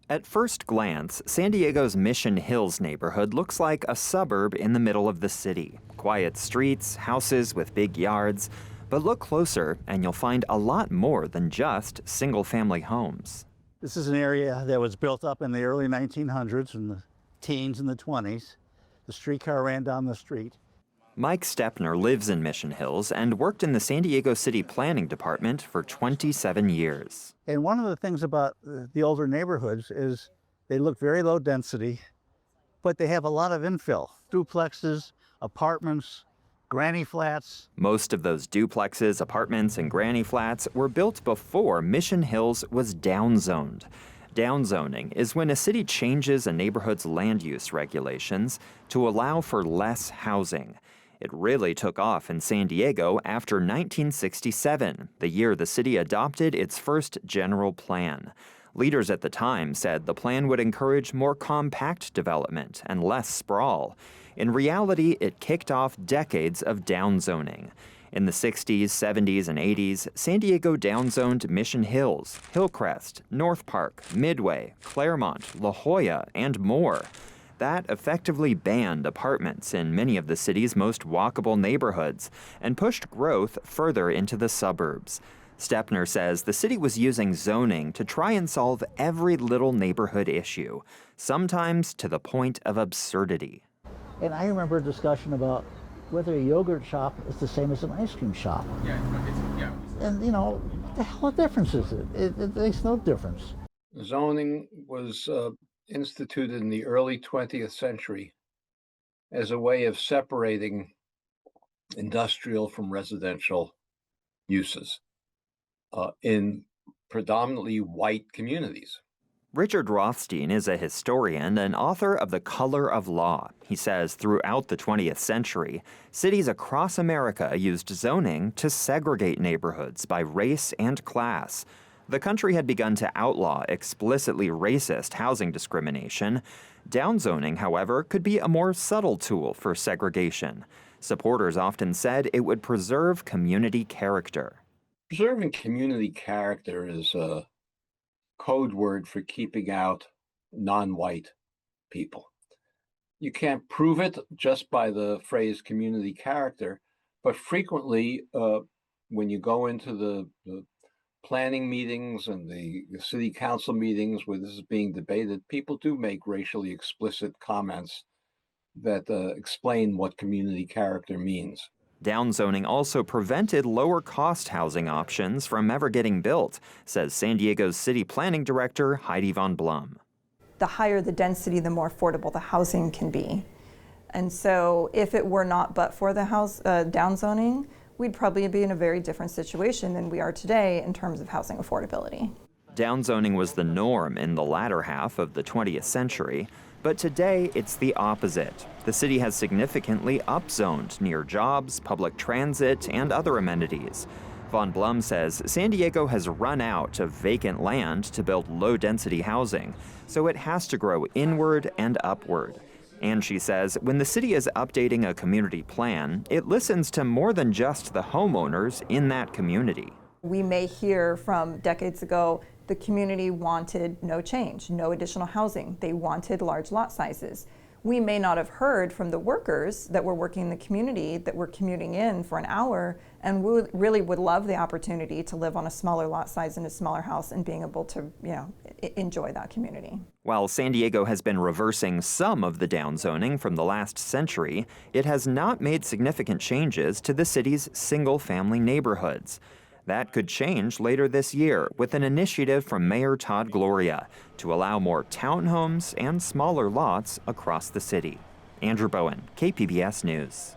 At first glance, San Diego's Mission Hills neighborhood looks like a suburb in the middle of the city. Quiet streets, houses with big yards. But look closer and you'll find a lot more than just single-family homes. This is an area that was built up in the early 1900s and the teens and the 20s. The streetcar ran down the street. Mike Stepner lives in Mission Hills and worked in the San Diego City Planning Department for 27 years. And one of the things about the older neighborhoods is they look very low density, but they have a lot of infill. Duplexes, apartments, granny flats. Most of those duplexes, apartments, and granny flats were built before Mission Hills was downzoned. Downzoning is when a city changes a neighborhood's land use regulations to allow for less housing. It really took off in San Diego after 1967, the year the city adopted its first general plan. Leaders at the time said the plan would encourage more compact development and less sprawl. In reality, it kicked off decades of downzoning. In the 60s, 70s, and 80s, San Diego downzoned Mission Hills, Hillcrest, North Park, Midway, Claremont, La Jolla, and more. That effectively banned apartments in many of the city's most walkable neighborhoods and pushed growth further into the suburbs. Stepner says the city was using zoning to try and solve every little neighborhood issue, sometimes to the point of absurdity. And I remember a discussion about whether a yogurt shop is the same as an ice cream shop. And, the hell what difference is it? It makes no difference. Zoning was instituted in the early 20th century as a way of separating industrial from residential uses in predominantly white communities. Richard Rothstein is a historian and author of The Color of Law. He says throughout the 20th century, cities across America used zoning to segregate neighborhoods by race and class. The country had begun to outlaw explicitly racist housing discrimination. Downzoning, however, could be a more subtle tool for segregation. Supporters often said it would preserve community character. Preserving community character is a code word for keeping out non-white people. You can't prove it just by the phrase community character, but frequently when you go into the planning meetings and the city council meetings where this is being debated, people do make racially explicit comments that explain what community character means. Downzoning also prevented lower-cost housing options from ever getting built, says San Diego's city planning director Heidi von Blum. The higher the density, the more affordable the housing can be. And so if it were not but for the downzoning, we'd probably be in a very different situation than we are today in terms of housing affordability. Downzoning was the norm in the latter half of the 20th century, but today it's the opposite. The city has significantly upzoned near jobs, public transit, and other amenities. Von Blum says San Diego has run out of vacant land to build low-density housing, so it has to grow inward and upward. And she says when the city is updating a community plan, it listens to more than just the homeowners in that community. We may hear from decades ago, the community wanted no change, no additional housing. They wanted large lot sizes. We may not have heard from the workers that were working in the community that were commuting in for an hour and really would love the opportunity to live on a smaller lot size in a smaller house and being able to, enjoy that community. While San Diego has been reversing some of the downzoning from the last century, it has not made significant changes to the city's single-family neighborhoods. That could change later this year with an initiative from Mayor Todd Gloria to allow more townhomes and smaller lots across the city. Andrew Bowen, KPBS News.